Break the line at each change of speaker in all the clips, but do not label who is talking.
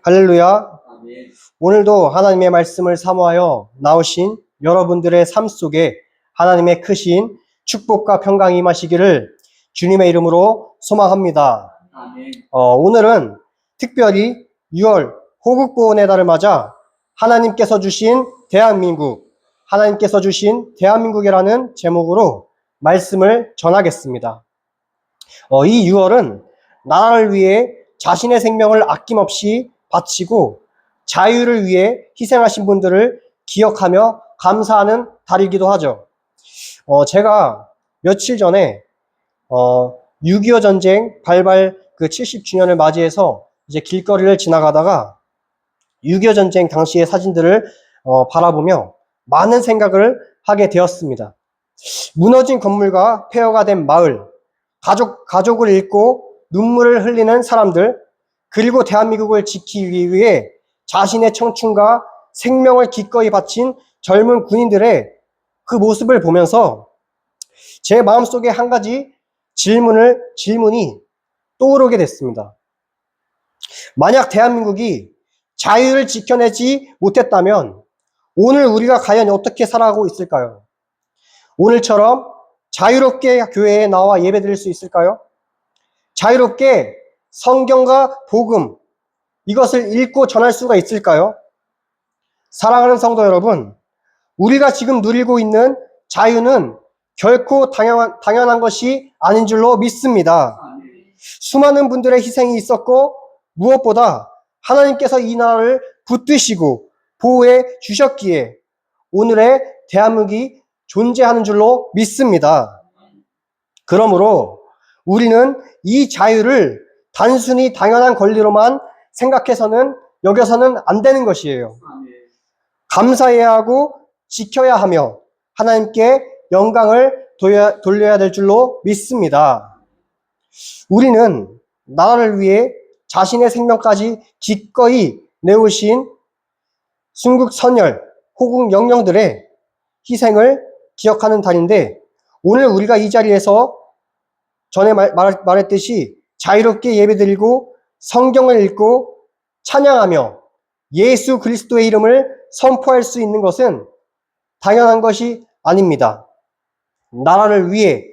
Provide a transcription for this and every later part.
할렐루야.
아멘.
오늘도 하나님의 말씀을 사모하여 나오신 여러분들의 삶 속에 하나님의 크신 축복과 평강이 임하시기를 주님의 이름으로 소망합니다.
아멘.
오늘은 특별히 6월 호국보훈의 달을 맞아 하나님께서 주신 대한민국이라는 제목으로 말씀을 전하겠습니다. 이 6월은 나라를 위해 자신의 생명을 아낌없이 바치고 자유를 위해 희생하신 분들을 기억하며 감사하는 달이기도 하죠. 제가 며칠 전에 6.25 전쟁 발발 그 70주년을 맞이해서 이제 길거리를 지나가다가 6.25 전쟁 당시의 사진들을 바라보며 많은 생각을 하게 되었습니다. 무너진 건물과 폐허가 된 마을, 가족을 잃고 눈물을 흘리는 사람들, 그리고 대한민국을 지키기 위해 자신의 청춘과 생명을 기꺼이 바친 젊은 군인들의 그 모습을 보면서 제 마음속에 한 가지 질문이 떠오르게 됐습니다. 만약 대한민국이 자유를 지켜내지 못했다면 오늘 우리가 과연 어떻게 살아가고 있을까요? 오늘처럼 자유롭게 교회에 나와 예배드릴 수 있을까요? 자유롭게 성경과 복음, 이것을 읽고 전할 수가 있을까요? 사랑하는 성도 여러분, 우리가 지금 누리고 있는 자유는 결코 당연한 것이 아닌 줄로 믿습니다. 수많은 분들의 희생이 있었고 무엇보다 하나님께서 이 나라를 붙드시고 보호해 주셨기에 오늘의 대한민국이 존재하는 줄로 믿습니다. 그러므로 우리는 이 자유를 단순히 당연한 권리로만 여겨서는 안 되는 것이에요. 감사해야 하고 지켜야 하며 하나님께 영광을 돌려야 될 줄로 믿습니다. 우리는 나라를 위해 자신의 생명까지 기꺼이 내오신 순국 선열, 호국 영령들의 희생을 기억하는 달인데, 오늘 우리가 이 자리에서 전에 말했듯이 자유롭게 예배드리고 성경을 읽고 찬양하며 예수 그리스도의 이름을 선포할 수 있는 것은 당연한 것이 아닙니다. 나라를 위해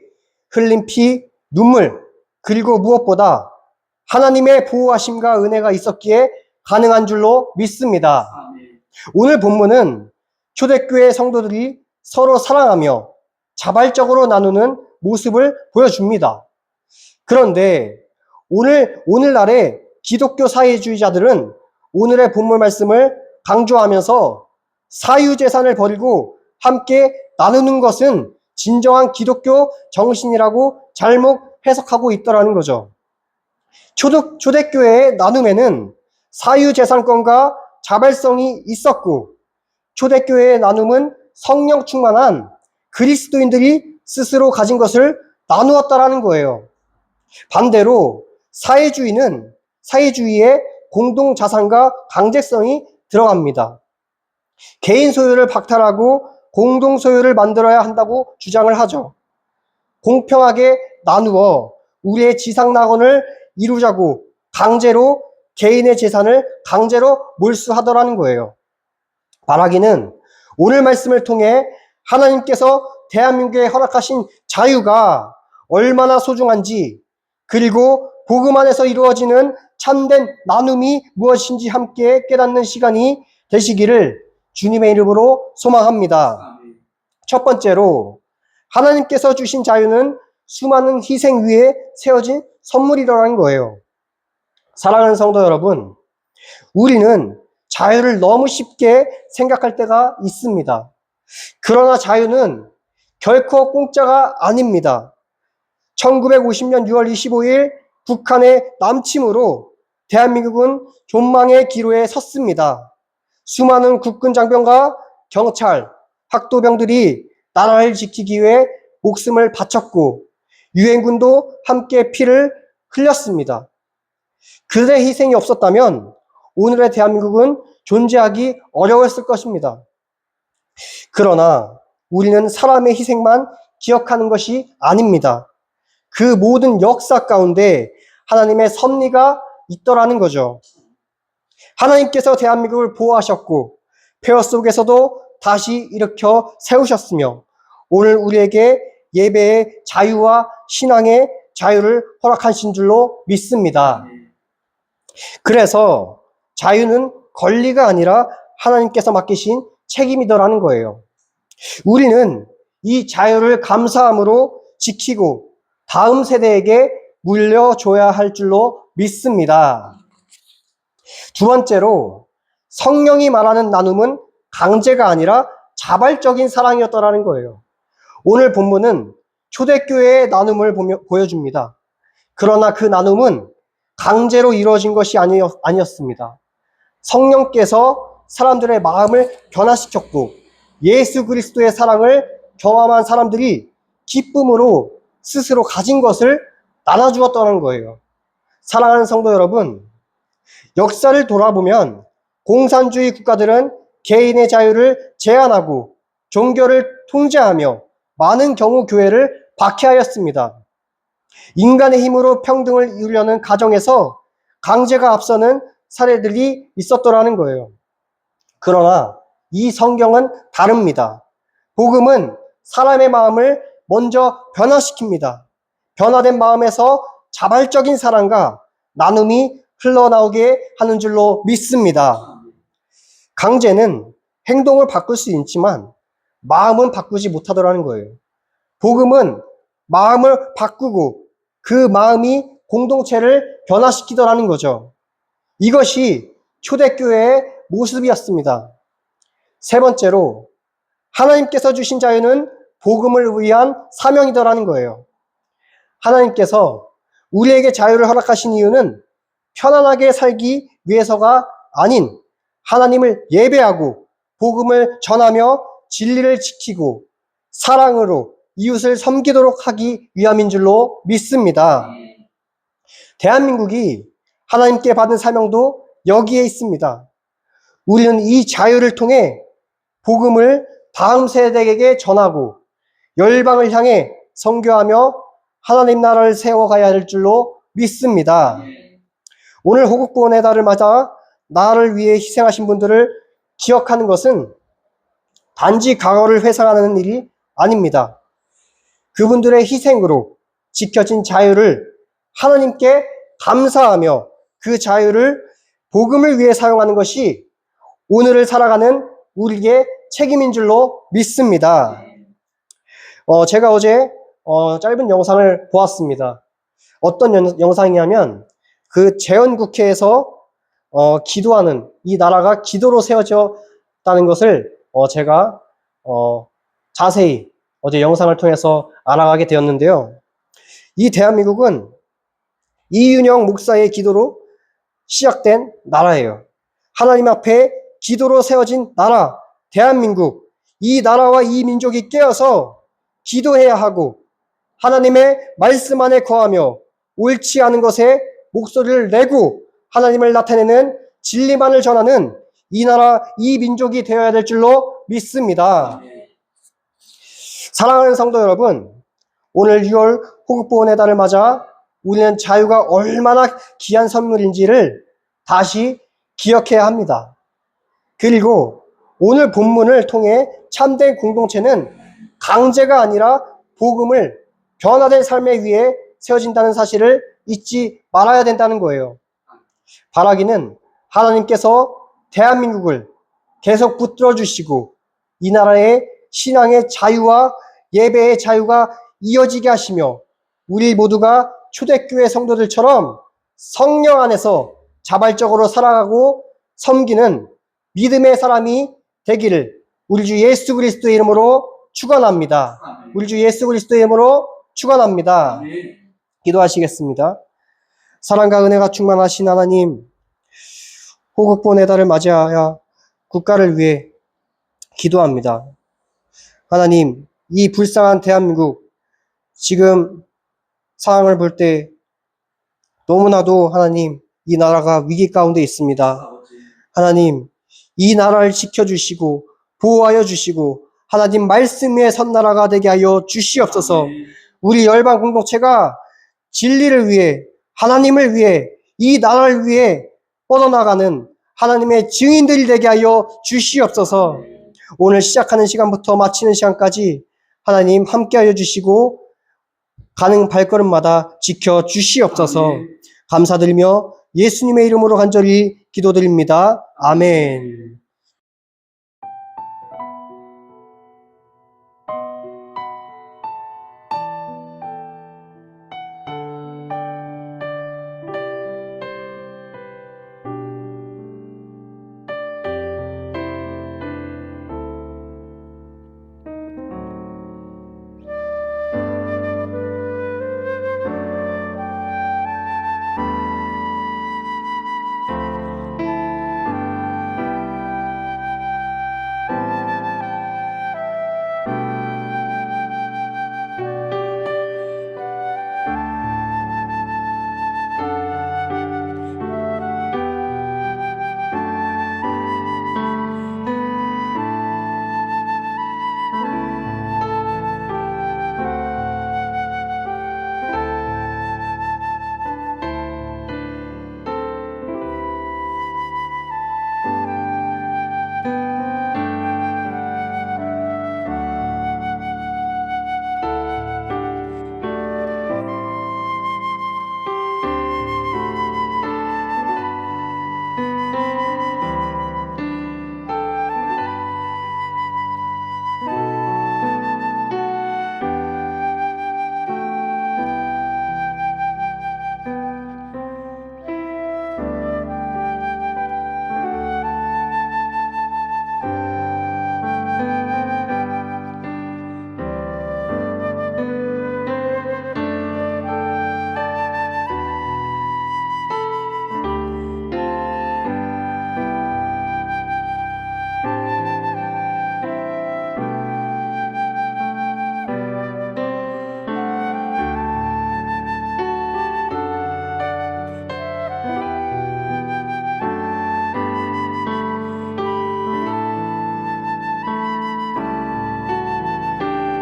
흘린 피, 눈물, 그리고 무엇보다 하나님의 보호하심과 은혜가 있었기에 가능한 줄로 믿습니다. 오늘 본문은 초대교회 성도들이 서로 사랑하며 자발적으로 나누는 모습을 보여줍니다. 그런데 오늘날의 기독교 사회주의자들은 오늘의 본문 말씀을 강조하면서 사유재산을 버리고 함께 나누는 것은 진정한 기독교 정신이라고 잘못 해석하고 있더라는 거죠. 초대교회의 나눔에는 사유재산권과 자발성이 있었고, 초대교회의 나눔은 성령 충만한 그리스도인들이 스스로 가진 것을 나누었다라는 거예요. 반대로 사회주의에 공동자산과 강제성이 들어갑니다. 개인 소유를 박탈하고 공동 소유를 만들어야 한다고 주장을 하죠. 공평하게 나누어 우리의 지상낙원을 이루자고 강제로 개인의 재산을 강제로 몰수하더라는 거예요. 말하기는 오늘 말씀을 통해 하나님께서 대한민국에 허락하신 자유가 얼마나 소중한지, 그리고 복음 안에서 이루어지는 참된 나눔이 무엇인지 함께 깨닫는 시간이 되시기를 주님의 이름으로 소망합니다. 첫 번째로, 하나님께서 주신 자유는 수많은 희생 위에 세워진 선물이라는 거예요. 사랑하는 성도 여러분, 우리는 자유를 너무 쉽게 생각할 때가 있습니다. 그러나 자유는 결코 공짜가 아닙니다. 1950년 6월 25일 북한의 남침으로 대한민국은 존망의 기로에 섰습니다. 수많은 국군 장병과 경찰, 학도병들이 나라를 지키기 위해 목숨을 바쳤고 유엔군도 함께 피를 흘렸습니다. 그들의 희생이 없었다면 오늘의 대한민국은 존재하기 어려웠을 것입니다. 그러나 우리는 사람의 희생만 기억하는 것이 아닙니다. 그 모든 역사 가운데 하나님의 섭리가 있더라는 거죠. 하나님께서 대한민국을 보호하셨고 폐허 속에서도 다시 일으켜 세우셨으며 오늘 우리에게 예배의 자유와 신앙의 자유를 허락하신 줄로 믿습니다. 그래서 자유는 권리가 아니라 하나님께서 맡기신 책임이더라는 거예요. 우리는 이 자유를 감사함으로 지키고 다음 세대에게 물려줘야 할 줄로 믿습니다. 두 번째로 성령이 말하는 나눔은 강제가 아니라 자발적인 사랑이었더라는 거예요. 오늘 본문은 초대교회의 나눔을 보여줍니다. 그러나 그 나눔은 강제로 이루어진 것이 아니었습니다. 성령께서 사람들의 마음을 변화시켰고 예수 그리스도의 사랑을 경험한 사람들이 기쁨으로 스스로 가진 것을 나눠주었다는 거예요. 사랑하는 성도 여러분, 역사를 돌아보면 공산주의 국가들은 개인의 자유를 제한하고 종교를 통제하며 많은 경우 교회를 박해하였습니다. 인간의 힘으로 평등을 이루려는 가정에서 강제가 앞서는 사례들이 있었더라는 거예요. 그러나 이 성경은 다릅니다. 복음은 사람의 마음을 먼저 변화시킵니다. 변화된 마음에서 자발적인 사랑과 나눔이 흘러나오게 하는 줄로 믿습니다. 강제는 행동을 바꿀 수 있지만 마음은 바꾸지 못하더라는 거예요. 복음은 마음을 바꾸고 그 마음이 공동체를 변화시키더라는 거죠. 이것이 초대교회의 모습이었습니다. 세 번째로 하나님께서 주신 자유는 복음을 위한 사명이더라는 거예요. 하나님께서 우리에게 자유를 허락하신 이유는 편안하게 살기 위해서가 아닌 하나님을 예배하고 복음을 전하며 진리를 지키고 사랑으로 이웃을 섬기도록 하기 위함인 줄로 믿습니다. 대한민국이 하나님께 받은 사명도 여기에 있습니다. 우리는 이 자유를 통해 복음을 다음 세대에게 전하고 열방을 향해 선교하며 하나님 나라를 세워가야 할 줄로 믿습니다. 오늘 호국구원의 달을 맞아 나를 위해 희생하신 분들을 기억하는 것은 단지 과거를 회상하는 일이 아닙니다. 그분들의 희생으로 지켜진 자유를 하나님께 감사하며 그 자유를 복음을 위해 사용하는 것이 오늘을 살아가는 우리의 책임인 줄로 믿습니다. 제가 어제 짧은 영상을 보았습니다. 어떤 영상이냐면 그 재헌국회에서 기도하는 이 나라가 기도로 세워졌다는 것을 제가 자세히 어제 영상을 통해서 알아가게 되었는데요. 이 대한민국은 이윤영 목사의 기도로 시작된 나라예요. 하나님 앞에 기도로 세워진 나라, 대한민국. 이 나라와 이 민족이 깨어서 기도해야 하고 하나님의 말씀 안에 거하며 옳지 않은 것에 목소리를 내고 하나님을 나타내는 진리만을 전하는 이 나라, 이 민족이 되어야 될 줄로 믿습니다. 사랑하는 성도 여러분, 오늘 6월 호국보훈의 달을 맞아 우리는 자유가 얼마나 귀한 선물인지를 다시 기억해야 합니다. 그리고 오늘 본문을 통해 참된 공동체는 강제가 아니라 복음을 변화된 삶에 위해 세워진다는 사실을 잊지 말아야 된다는 거예요. 바라기는 하나님께서 대한민국을 계속 붙들어 주시고 이 나라의 신앙의 자유와 예배의 자유가 이어지게 하시며 우리 모두가 초대교회 성도들처럼 성령 안에서 자발적으로 살아가고 섬기는 믿음의 사람이 되기를 우리 주 예수 그리스도의 이름으로 축원합니다. 우리 주 예수 그리스도의 이름으로 축원합니다. 기도하시겠습니다. 사랑과 은혜가 충만하신 하나님, 호국보훈의 달을 맞이하여 국가를 위해 기도합니다. 하나님, 이 불쌍한 대한민국 지금 상황을 볼 때 너무나도 하나님 이 나라가 위기 가운데 있습니다. 하나님, 이 나라를 지켜주시고 보호하여 주시고 하나님 말씀 위에 선 나라가 되게 하여 주시옵소서. 우리 열방 공동체가 진리를 위해 하나님을 위해 이 나라를 위해 뻗어나가는 하나님의 증인들이 되게 하여 주시옵소서. 오늘 시작하는 시간부터 마치는 시간까지 하나님 함께하여 주시고 가는 발걸음마다 지켜 주시옵소서. 감사드리며 예수님의 이름으로 간절히 기도드립니다. 아멘.